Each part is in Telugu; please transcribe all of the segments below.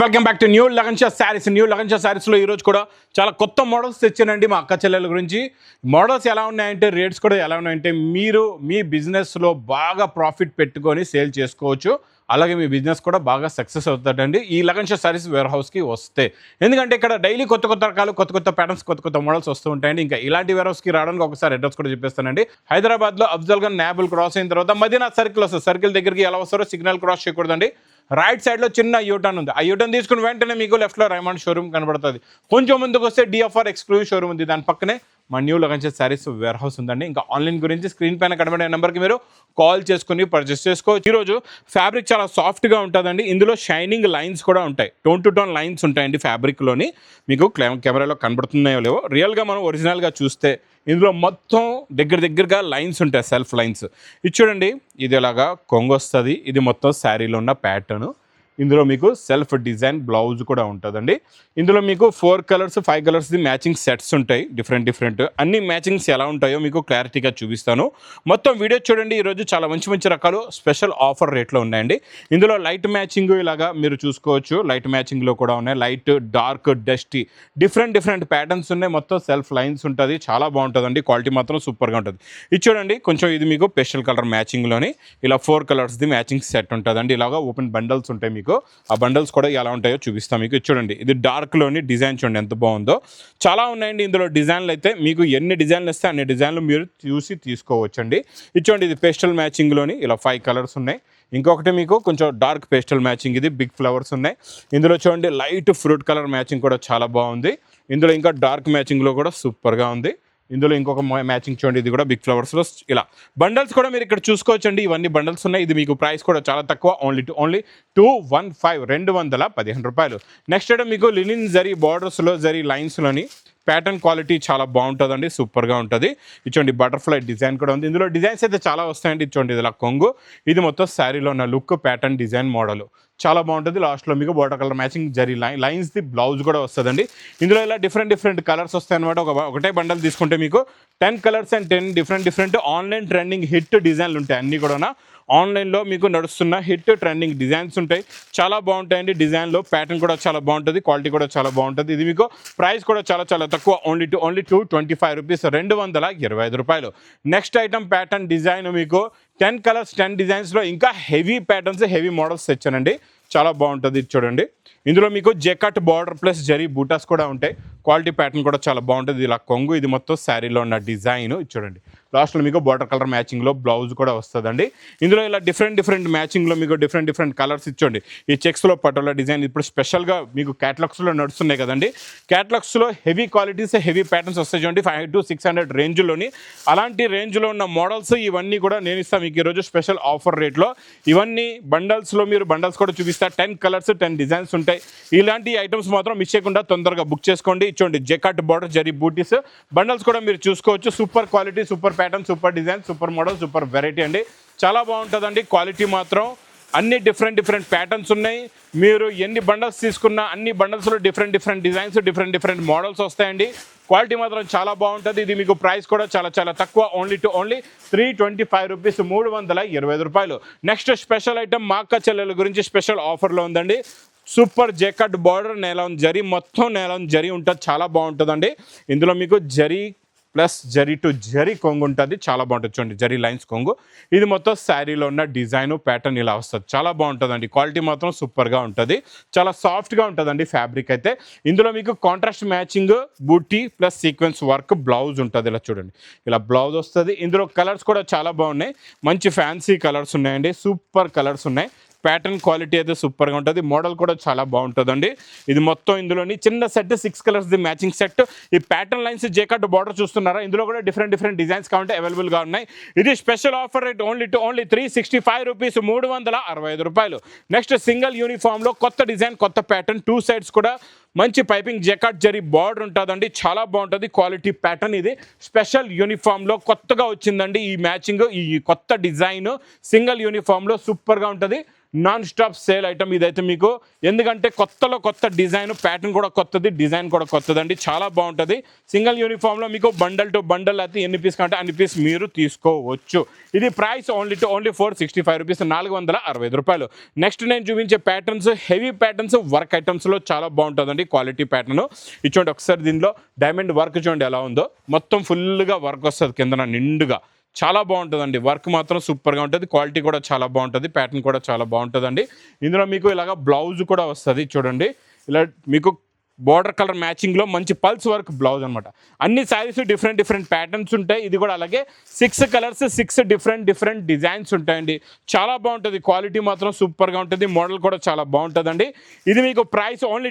Welcome back to new Lagan Shah saris. New Lagan Shah శారీస్లో ఈరోజు కూడా చాలా కొత్త మోడల్స్ తెచ్చానండి మా అక్క చెల్లెల గురించి. మోడల్స్ ఎలా ఉన్నాయంటే, రేట్స్ కూడా ఎలా ఉన్నాయంటే, మీరు మీ బిజినెస్లో బాగా ప్రాఫిట్ పెట్టుకొని సేల్ చేసుకోవచ్చు. అలాగే మీ బిజినెస్ కూడా బాగా సక్సెస్ అవుతుందండి ఈ లగన్ షా శారీస్ వేర్ హౌస్కి వస్తే. ఎందుకంటే ఇక్కడ డైలీ కొత్త కొత్త రకాలు, కొత్త కొత్త ప్యాటర్న్స్, కొత్త కొత్త మోడల్స్ వస్తూ ఉంటాయండి. ఇంకా ఇలాంటి వేర్ హౌస్కి రావడానికి ఒకసారి అడ్రస్ కూడా చెప్పేస్తానండి. హైదరాబాద్లో అఫ్జల్ ఖాన్ నాబుల్ క్రాస్ అయిన తర్వాత మదీనా సర్కిల్ వస్తుంది. సర్కిల్ దగ్గరికి ఎలా వస్తారో సిగ్నల్ క్రాస్ చేయకూడదండి. రైట్ సైడ్లో చిన్న యూటర్న్ ఉంది. ఆ యూటర్న్ తీసుకుని వెంటనే మీకు లెఫ్ట్లో రైమండ్ షోరూమ్ కనబడుతుంది. కొంచెం ముందుకు వస్తే డిఎఫ్ఆర్ ఎక్స్క్లూజివ్ షోరూమ్ ఉంది. దాని పక్కనే మా new Lagan Shah sarees warehouse ఉందండి. ఇంకా ఆన్లైన్ గురించి స్క్రీన్ పైన కనబడే నెంబర్కి మీరు కాల్ చేసుకుని పర్చేస్ చేసుకోవచ్చు. ఈరోజు ఫ్యాబ్రిక్ చాలా సాఫ్ట్గా ఉంటుందండి. ఇందులో షైనింగ్ లైన్స్ కూడా ఉంటాయి. టోన్ టు టోన్ లైన్స్ ఉంటాయండి ఫ్యాబ్రిక్లోని. మీకు కెమెరాలో కనబడుతున్నాయో లేవో, రియల్గా మనం ఒరిజినల్గా చూస్తే ఇందులో మొత్తం దగ్గరగా లైన్స్ ఉంటాయి, సెల్ఫ్ లైన్స్. ఇది చూడండి, ఇది ఇలాగా కొంగు వస్తుంది. ఇది మొత్తం శారీలో ఉన్న ప్యాటర్న్. ఇందులో మీకు సెల్ఫ్ డిజైన్ బ్లౌజ్ కూడా ఉంటుందండి. ఇందులో మీకు 4 కలర్స్ 5 కలర్స్ది మ్యాచింగ్ సెట్స్ ఉంటాయి. డిఫరెంట్ అన్ని మ్యాచింగ్స్ ఎలా ఉంటాయో మీకు క్లారిటీగా చూపిస్తాను. మొత్తం వీడియో చూడండి. ఈరోజు చాలా మంచి రకాలు స్పెషల్ ఆఫర్ రేట్లో ఉన్నాయండి. ఇందులో లైట్ మ్యాచింగ్ ఇలాగా మీరు చూసుకోవచ్చు. లైట్ మ్యాచింగ్లో కూడా ఉన్నాయి. Light, dark, dusty different patterns ఉన్నాయి. మొత్తం సెల్ఫ్ లైన్స్ ఉంటుంది. చాలా బాగుంటుందండి. క్వాలిటీ మాత్రం సూపర్గా ఉంటుంది. ఇది చూడండి, కొంచెం ఇది మీకు పేస్టల్ కలర్ మ్యాచింగ్లోని ఇలా 4 కలర్స్ది మ్యాచింగ్ సెట్ ఉంటుందండి. ఇలాగా ఓపెన్ బండల్స్ ఉంటాయి. మీకు ఆ బండల్స్ కూడా ఎలా ఉంటాయో చూపిస్తాం మీకు. చూడండి, ఇది డార్క్లోని డిజైన్ చూడండి ఎంత బాగుందో. చాలా ఉన్నాయండి ఇందులో డిజైన్లు. అయితే మీకు ఎన్ని డిజైన్లు వస్తే అన్ని డిజైన్లు మీరు చూసి తీసుకోవచ్చండి. ఇది చూడండి, ఇది పేస్టల్ మ్యాచింగ్లోని ఇలా 5 కలర్స్ ఉన్నాయి. ఇంకొకటి మీకు కొంచెం డార్క్ పేస్టల్ మ్యాచింగ్, ఇది బిగ్ ఫ్లవర్స్ ఉన్నాయి. ఇందులో చూడండి లైట్ ఫ్రూట్ కలర్ మ్యాచింగ్ కూడా చాలా బాగుంది. ఇందులో ఇంకా డార్క్ మ్యాచింగ్లో కూడా సూపర్గా ఉంది. ఇందులో ఇంకొక మ్యాచింగ్ చూడండి, ఇది కూడా బిగ్ ఫ్లవర్స్లో ఇలా బండల్స్ కూడా మీరు ఇక్కడ చూసుకోవచ్చండి. ఇవన్నీ బండల్స్ ఉన్నాయి. ఇది మీకు ప్రైస్ కూడా చాలా తక్కువ, ఓన్లీ 215 రూపాయలు. నెక్స్ట్ ఐటమ్ మీకు లినిన్ జరీ బార్డర్స్లో జరీ లైన్స్లోని ప్యాటర్న్ క్వాలిటీ చాలా బాగుంటుందండి. సూపర్గా ఉంటుంది. ఇచ్చోండి బటర్ఫ్లై డిజైన్ కూడా ఉంది. ఇందులో డిజైన్స్ అయితే చాలా వస్తాయండి. ఇచ్చోండి ఇది ఇలా కొంగు, ఇది మొత్తం శారీలో ఉన్న లుక్ ప్యాటర్న్ డిజైన్ మోడల్ చాలా బాగుంటుంది. లాస్ట్లో మీకు బార్డర్ కలర్ మ్యాచింగ్ జరీ లైన్స్ది బ్లౌజ్ కూడా వస్తుందండి. ఇందులో ఇలా డిఫరెంట్ కలర్స్ వస్తాయి అనమాట. ఒకటే బండల్ తీసుకుంటే మీకు 10 colours and 10 different online trending hit డిజైన్లు ఉంటాయి. అన్నీ కూడా ఆన్లైన్లో మీకు నడుస్తున్న హిట్ ట్రెండింగ్ డిజైన్స్ ఉంటాయి. చాలా బాగుంటాయండి. డిజైన్లో ప్యాటర్న్ కూడా చాలా బాగుంటుంది. క్వాలిటీ కూడా చాలా బాగుంటుంది. ఇది మీకు ప్రైస్ కూడా చాలా తక్కువ, ఓన్లీ 225 రూపీస్, 225 రూపాయలు. నెక్స్ట్ ఐటమ్ ప్యాటర్న్ డిజైన్ మీకు 10 కలర్స్ 10 డిజైన్స్లో ఇంకా హెవీ ప్యాటర్న్స్, హెవీ మోడల్స్ తెచ్చానండి. చాలా బాగుంటుంది. ఇది చూడండి, ఇందులో మీకు జెకట్ బార్డర్ ప్లస్ జరీ బూటాస్ కూడా ఉంటాయి. క్వాలిటీ ప్యాటర్న్ కూడా చాలా బాగుంటుంది. ఇలా కొంగు, ఇది మొత్తం శారీలో ఉన్న డిజైన్. ఇది చూడండి, లాస్ట్లో మీకు బార్డర్ కలర్ మ్యాచింగ్లో బ్లౌజ్ కూడా వస్తుందండి. ఇందులో ఇలా డిఫరెంట్ మ్యాచింగ్లో మీకు డిఫరెంట్ కలర్స్ ఇచ్చండి. ఈ చెక్స్లో పటోలా డిజైన్ ఇప్పుడు స్పెషల్గా మీకు క్యాటలాగ్స్లో నడుస్తున్నాయి కదండి. క్యాటలాగ్స్లో హెవీ క్వాలిటీస్, హెవీ ప్యాటర్న్స్ వస్తాయి చూడండి. 500 to 600 రేంజ్లోని. అలాంటి రేంజ్లో ఉన్న మోడల్స్ ఇవన్నీ కూడా నేను ఇస్తాను మీకు ఈరోజు స్పెషల్ ఆఫర్ రేట్లో. ఇవన్నీ బండల్స్లో మీరు బండల్స్ కూడా చూపిస్తా. 10 కలర్స్ 10 డిజైన్స్ ఉంటాయి. ఇలాంటి ఐటమ్స్ మాత్రం మిస్ చేయకుండా తొందరగా బుక్ చేసుకోండి. ఇచ్చోండి జెకట్ బార్డర్ జరీ బూటీస్ బండల్స్ కూడా మీరు చూసుకోవచ్చు. Super quality, super pattern, super design, super model, super variety అండి. చాలా బాగుంటుందండి. క్వాలిటీ మాత్రం అన్ని డిఫరెంట్ ప్యాటర్న్స్ ఉన్నాయి. మీరు ఎన్ని బండల్స్ తీసుకున్నా అన్ని బండల్స్లో డిఫరెంట్ డిజైన్స్, డిఫరెంట్ మోడల్స్ వస్తాయండి. క్వాలిటీ మాత్రం చాలా బాగుంటుంది. ఇది మీకు ప్రైస్ కూడా చాలా తక్కువ, ఓన్లీ 325 రూపీస్, 325 రూపాయలు. నెక్స్ట్ స్పెషల్ ఐటమ్ మా అక్క చెల్లెల గురించి స్పెషల్ ఆఫర్లో ఉందండి. సూపర్ జెకట్ బార్డర్ నేలం జరీ, మొత్తం నేలం జరీ ఉంటుంది. చాలా బాగుంటుందండి. ఇందులో మీకు జరీ ప్లస్ జరీ టు జరీ కొంగు ఉంటుంది. చాలా బాగుంటుంది. చూడండి జరీ లైన్స్ కొంగు. ఇది మొత్తం శారీలో ఉన్న డిజైన్ ప్యాటర్న్ ఇలా వస్తుంది. చాలా బాగుంటుందండి. క్వాలిటీ మాత్రం సూపర్గా ఉంటుంది. చాలా సాఫ్ట్గా ఉంటుందండి ఫ్యాబ్రిక్ అయితే. ఇందులో మీకు కాంట్రాస్ట్ మ్యాచింగ్ బూటీ ప్లస్ సీక్వెన్స్ వర్క్ బ్లౌజ్ ఉంటుంది. ఇలా చూడండి, ఇలా బ్లౌజ్ వస్తుంది. ఇందులో కలర్స్ కూడా చాలా బాగున్నాయి. మంచి ఫ్యాన్సీ కలర్స్ ఉన్నాయండి. సూపర్ కలర్స్ ఉన్నాయి. ప్యాటర్న్ క్వాలిటీ అయితే సూపర్గా ఉంటుంది. మోడల్ కూడా చాలా బాగుంటుందండి. ఇది మొత్తం ఇందులోని చిన్న సెట్ 6 కలర్స్ది మ్యాచింగ్ సెట్. ఈ ప్యాటర్న్ లైన్స్ జేకట్ బార్డర్ చూస్తున్నారా, ఇందులో కూడా డిఫరెంట్ డిజైన్స్ కావాలంటే అవైలబుల్గా ఉన్నాయి. ఇది special offer rate, only 365 rupees, 365 రూపాయలు. నెక్స్ట్ సింగిల్ యూనిఫామ్లో కొత్త డిజైన్, కొత్త ప్యాటర్న్, 2 సైడ్స్ కూడా మంచి పైపింగ్ జెకట్ జరీ బార్డర్ ఉంటుందండి. చాలా బాగుంటుంది. క్వాలిటీ ప్యాటర్న్ ఇది స్పెషల్ యూనిఫామ్లో కొత్తగా వచ్చిందండి. ఈ మ్యాచింగ్, ఈ కొత్త డిజైన్ సింగిల్ యూనిఫామ్లో సూపర్గా ఉంటుంది. నాన్ స్టాప్ సేల్ ఐటమ్ ఇదైతే మీకు, ఎందుకంటే కొత్తలో కొత్త డిజైన్, ప్యాటర్న్ కూడా కొత్తది, డిజైన్ కూడా కొత్తదండి, చాలా బాగుంటుంది. సింగిల్ యూనిఫామ్లో మీకు బండల్ టు బండల్ అయితే ఎన్ని పీస్ కంటే అన్ని పీస్ మీరు తీసుకోవచ్చు. ఇది ప్రైస్ ఓన్లీ 465 రూపీస్, 465 రూపాయలు. నెక్స్ట్ నేను చూపించే ప్యాటర్న్స్ హెవీ ప్యాటర్న్స్ వర్క్ ఐటమ్స్లో చాలా బాగుంటుందండి, క్వాలిటీ ప్యాటర్న్. ఇచ్చోండి ఒకసారి దీనిలో డైమండ్ వర్క్ చూడండి ఎలా ఉందో, మొత్తం ఫుల్గా వర్క్ వస్తుంది కిందన నిండుగా, చాలా బాగుంటుందండి. వర్క్ మాత్రం సూపర్గా ఉంటుంది, క్వాలిటీ కూడా చాలా బాగుంటుంది, ప్యాటర్న్ కూడా చాలా బాగుంటుందండి. ఇందులో మీకు ఇలాగ బ్లౌజ్ కూడా వస్తుంది చూడండి, ఇలా మీకు బార్డర్ కలర్ మ్యాచింగ్లో మంచి పల్స్ వర్క్ బ్లౌజ్ అనమాట. అన్ని శారీస్ డిఫరెంట్ ప్యాటర్న్స్ ఉంటాయి. ఇది కూడా అలాగే 6 కలర్స్ 6 డిఫరెంట్ డిజైన్స్ ఉంటాయండి, చాలా బాగుంటుంది. క్వాలిటీ మాత్రం సూపర్గా ఉంటుంది, మోడల్ కూడా చాలా బాగుంటుందండి. ఇది మీకు price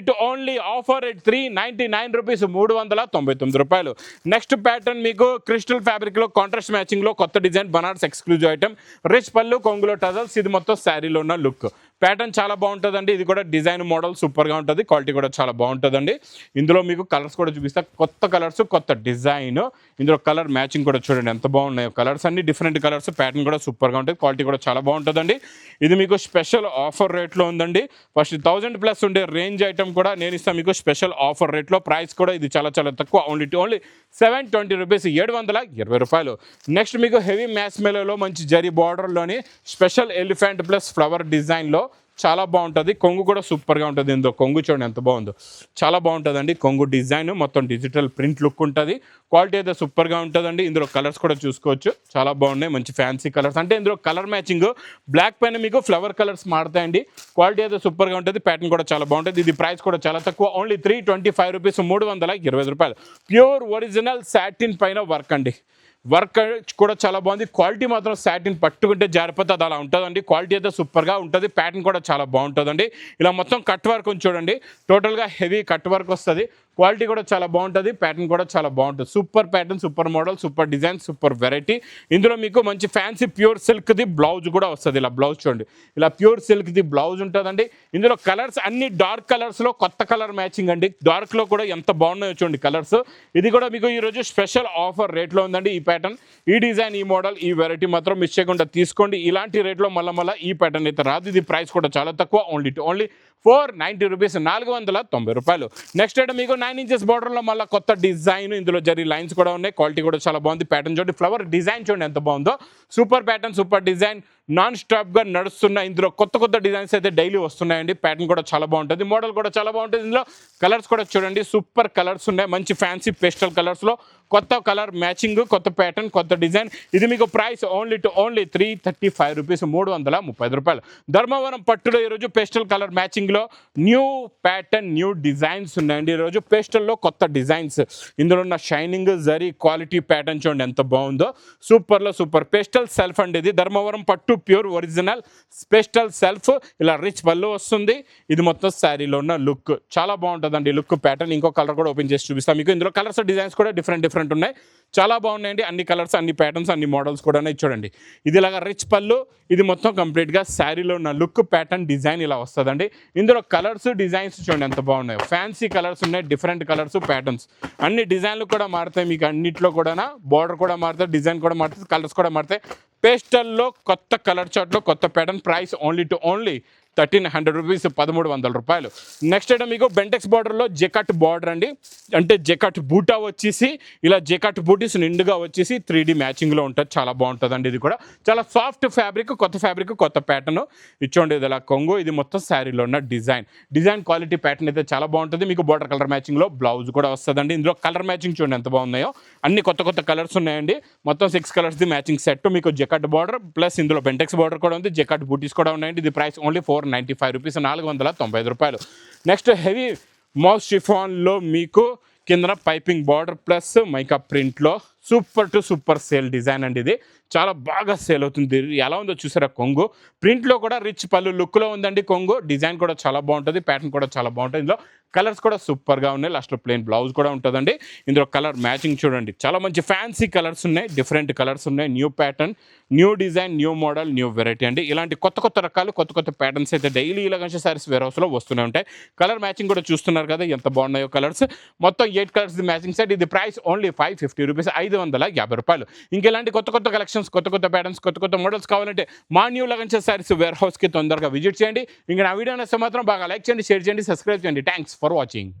only offer rate 399 rupees, 399 రూపాయలు. నెక్స్ట్ ప్యాటర్న్ మీకు క్రిస్టల్ ఫ్యాబ్రిక్లో కాంట్రాస్ట్ మ్యాచింగ్లో కొత్త design, Banaras exclusive item, rich పళ్ళు, కొంగులో టజల్స్. ఇది మొత్తం శారీలో ఉన్న లుక్, ప్యాటర్న్ చాలా బాగుంటుందండి. ఇది కూడా డిజైన్ మోడల్ సూపర్గా ఉంటుంది, క్వాలిటీ కూడా చాలా బాగుంటుందండి. ఇందులో మీకు కలర్స్ కూడా చూపిస్తా, కొత్త కలర్స్, కొత్త డిజైన్. ఇందులో కలర్ మ్యాచింగ్ కూడా చూడండి ఎంత బాగున్నాయో, కలర్స్ అన్ని డిఫరెంట్ కలర్స్, ప్యాటర్న్ కూడా సూపర్గా ఉంటుంది, క్వాలిటీ కూడా చాలా బాగుంటుందండి. ఇది మీకు స్పెషల్ ఆఫర్ రేట్లో ఉందండి. ఫస్ట్ 1000+ ఉండే రేంజ్ ఐటమ్ కూడా నేను ఇస్తాను మీకు స్పెషల్ ఆఫర్ రేట్లో. ప్రైస్ కూడా ఇది చాలా తక్కువ, ఓన్లీ 720 రూపీస్, 720 రూపాయలు. నెక్స్ట్ మీకు హెవీ మ్యాస్ మెలోలో మంచి జరీ బార్డర్లోని స్పెషల్ ఎలిఫెంట్ ప్లస్ ఫ్లవర్ డిజైన్లో చాలా బాగుంటుంది. కొంగు కూడా సూపర్గా ఉంటుంది. ఇందులో కొంగు చూడండి ఎంత బాగుందో, చాలా బాగుంటుందండి. కొంగు డిజైన్ మొత్తం డిజిటల్ ప్రింట్ లుక్ ఉంటుంది, క్వాలిటీ అయితే సూపర్గా ఉంటుందండి. ఇందులో కలర్స్ కూడా చూసుకోవచ్చు, చాలా బాగున్నాయి, మంచి ఫ్యాన్సీ కలర్స్. అంటే ఇందులో కలర్ మ్యాచింగ్ బ్లాక్ పైన మీకు ఫ్లవర్ కలర్స్ మారుతాయండి, క్వాలిటీ అయితే సూపర్గా ఉంటుంది, ప్యాటర్న్ కూడా చాలా బాగుంటుంది. ఇది ప్రైస్ కూడా చాలా తక్కువ, ఓన్లీ 325 రూపీస్, 320 రూపాయలు. ప్యూర్ ఒరిజినల్ సాటిన్ పైన వర్క్ అండి, వర్క్ కూడా చాలా బాగుంది. క్వాలిటీ మాత్రం సాటిన్ పట్టుకుంటే జారిపోతుంది అలా ఉంటుందండి, క్వాలిటీ అయితే సూపర్గా ఉంటుంది, ప్యాటర్న్ కూడా చాలా బాగుంటుందండి. ఇలా మొత్తం కట్ వర్క్ చూడండి, టోటల్గా హెవీ కట్ వర్క్ వస్తుంది, క్వాలిటీ కూడా చాలా బాగుంటుంది, ప్యాటర్న్ కూడా చాలా బాగుంటుంది. Super pattern, super model, super design, super variety. ఇందులో మీకు మంచి ఫ్యాన్సీ ప్యూర్ సిల్క్ది బ్లౌజ్ కూడా వస్తుంది. ఇలా బ్లౌజ్ చూడండి, ఇలా ప్యూర్ సిల్క్ది బ్లౌజ్ ఉంటుందండి. ఇందులో కలర్స్ అన్ని డార్క్ కలర్స్లో కొత్త కలర్ మ్యాచింగ్ అండి, డార్క్లో కూడా ఎంత బాగున్నాయో చూడండి కలర్స్. ఇది కూడా మీకు ఈరోజు స్పెషల్ ఆఫర్ రేట్లో ఉందండి. ఈ ప్యాటర్న్, ఈ డిజైన్, ఈ మోడల్, ఈ వెరైటీ మాత్రం మిస్ చేయకుండా తీసుకోండి. ఇలాంటి రేట్లో మళ్ళీ ఈ ప్యాటర్న్ అయితే రాదు. ఇది ప్రైస్ కూడా చాలా తక్కువ, ఓన్లీ 490 రూపీస్, 490 రూపాయలు. నెక్స్ట్ ఐటమ్ మీకు 9 ఇంచెస్ బార్డర్లో మళ్ళీ కొత్త డిజైన్, ఇందులో జరీ లైన్స్ కూడా ఉన్నాయి, క్వాలిటీ కూడా చాలా బాగుంది. ప్యాటర్న్ చూడండి, ఫ్లవర్ డిజైన్ చూడండి ఎంత బాగుందో, super pattern, super design, non స్టాప్గా నడుస్తున్న. ఇందులో కొత్త డిజైన్స్ అయితే డైలీ వస్తున్నాయండి, ప్యాటర్న్ కూడా చాలా బాగుంటుంది, మోడల్ కూడా చాలా బాగుంటుంది. ఇందులో కలర్స్ కూడా చూడండి, సూపర్ కలర్స్ ఉన్నాయి, మంచి ఫ్యాన్సీ పేస్టల్ కలర్స్లో కొత్త కలర్ మ్యాచింగ్, కొత్త ప్యాటర్న్, కొత్త డిజైన్. ఇది మీకు ప్రైస్ ఓన్లీ 335 రూపీస్, 330 రూపాయలు. ధర్మవరం పట్టులో ఈరోజు పేస్టల్ కలర్ మ్యాచింగ్లో న్యూ ప్యాటర్న్, న్యూ డిజైన్స్ ఉన్నాయండి. ఈరోజు పేస్టల్లో కొత్త డిజైన్స్, ఇందులో ఉన్న షైనింగ్ జరీ క్వాలిటీ ప్యాటర్న్ చూడండి ఎంత బాగుందో, సూపర్లో సూపర్. పేస్టల్ సెల్ఫ్ అండి, ఇది ధర్మవరం పట్టు ప్యూర్ ఒరిజినల్ పేస్టల్ సెల్ఫ్. ఇలా రిచ్ పళ్ళు వస్తుంది, ఇది మొత్తం శారీలో ఉన్న లుక్ చాలా బాగుంటుందండి. లుక్ ప్యాటర్న్ ఇంకో కలర్ కూడా ఓపెన్ చేసి చూపిస్తాను మీకు. ఇందులో కలర్స్ డిజైన్స్ కూడా డిఫరెంట్ ఉన్నాయి, చాలా బాగున్నాయండి. అన్ని కలర్స్, అన్ని ప్యాటర్న్స్, అన్ని మోడల్స్ కూడా చూడండి. ఇది ఇలాగా రిచ్ పళ్ళు, ఇది మొత్తం కంప్లీట్గా శారీలో ఉన్న లుక్ ప్యాటర్న్ డిజైన్ ఇలా వస్తుందండి. ఇందులో కలర్స్ డిజైన్స్ చూడండి ఎంత బాగున్నాయో, ఫ్యాన్సీ కలర్స్ ఉన్నాయి, డిఫరెంట్ కలర్స్ ప్యాటర్న్స్, అన్ని డిజైన్లు కూడా మారుతాయి మీకు. అన్నిట్లో కూడా బార్డర్ కూడా మారుతాయి, డిజైన్ కూడా మారుతుంది, కలర్స్ కూడా మారుతాయి. పేస్టల్లో కొత్త కలర్ చార్ట్లో కొత్త ప్యాటర్న్, ప్రైస్ ఓన్లీ 1300 రూపీస్, 1300 రూపాయలు. నెక్స్ట్ ఐటమ్ మీకు బెంటెక్స్ బార్డర్లో జెకట్ బార్డర్ అండి, అంటే జెకట్ బూటా వచ్చేసి ఇలా జెకట్ బూటీస్ నిండుగా వచ్చేసి 3D మ్యాచింగ్లో ఉంటుంది, చాలా బాగుంటుందండి. ఇది కూడా చాలా సాఫ్ట్ ఫ్యాబ్రిక్, కొత్త ప్యాటర్న్ ఇచ్చోండి. ఇది ఇలా కొంగు, ఇది మొత్తం శారీలో ఉన్న డిజైన్ క్వాలిటీ ప్యాటర్న్ అయితే చాలా బాగుంటుంది. మీకు బార్డర్ కలర్ మ్యాచింగ్లో బ్లౌజ్ కూడా వస్తుందండి. ఇందులో కలర్ మ్యాచింగ్ చూడండి ఎంత బాగున్నాయో, అన్ని కొత్త కలర్స్ ఉన్నాయండి. మొత్తం 6 కలర్స్ది మ్యాచింగ్ సెట్. మీకు జెకట్ బార్డర్ ప్లస్ ఇందులో బెంటెక్స్ బార్డర్ కూడా ఉంది, జెకట్ బూటీస్ కూడా ఉన్నాయండి. ఇది ప్రైస్ ఓన్లీ 495 రూపీస్, 495 రూపాయలు. నెక్స్ట్ హెవీ మౌస్ షిఫాన్లో మీకు కిందన పైపింగ్ బార్డర్ ప్లస్ మైకా ప్రింట్లో సూపర్ సేల్ డిజైన్ అండి. ఇది చాలా బాగా సేల్ అవుతుంది. ఎలా ఉందో చూసారా, కొంగు ప్రింట్లో కూడా రిచ్ పళ్ళు లుక్లో ఉందండి. కొంగు డిజైన్ కూడా చాలా బాగుంటుంది, ప్యాటర్న్ కూడా చాలా బాగుంటుంది. ఇందులో కలర్స్ కూడా సూపర్గా ఉన్నాయి, లాస్ట్లో ప్లెయిన్ బ్లౌజ్ కూడా ఉంటుందండి. ఇందులో కలర్ మ్యాచింగ్ చూడండి, చాలా మంచి ఫ్యాన్సీ కలర్స్ ఉన్నాయి, డిఫరెంట్ కలర్స్ ఉన్నాయి, new pattern, new design, new model, new variety అండి. ఇలాంటి కొత్త రకాలు, కొత్త ప్యాటర్న్స్ అయితే డైలీ ఇలాగంటే సారీస్ వేర్ హౌస్లో వస్తూనే ఉంటాయి. కలర్ మ్యాచింగ్ కూడా చూస్తున్నారు కదా ఎంత బాగున్నాయో కలర్స్. మొత్తం 8 కలర్స్ మ్యాచింగ్ సెట్. ఇది ప్రైస్ ఓన్లీ 550 రూపీస్, రూపాయలు. ఇంకెలాంటి కొత్త కొత్త కలెక్షన్స్, కొత్త కొత్త ప్యాటర్న్స్, కొత్త కొత్త మోడల్స్ కావాలంటే మా న్యూ లగన్ సారీస్ వేర్ హౌస్కి తొందరగా విజిట్ చేయండి. ఇంకా నా వీడియో నచ్చితే మాత్రం బాగా లైక్ చేయండి, షేర్ చేయండి, సబ్స్క్రైబ్ చేయండి. Thanks for watching.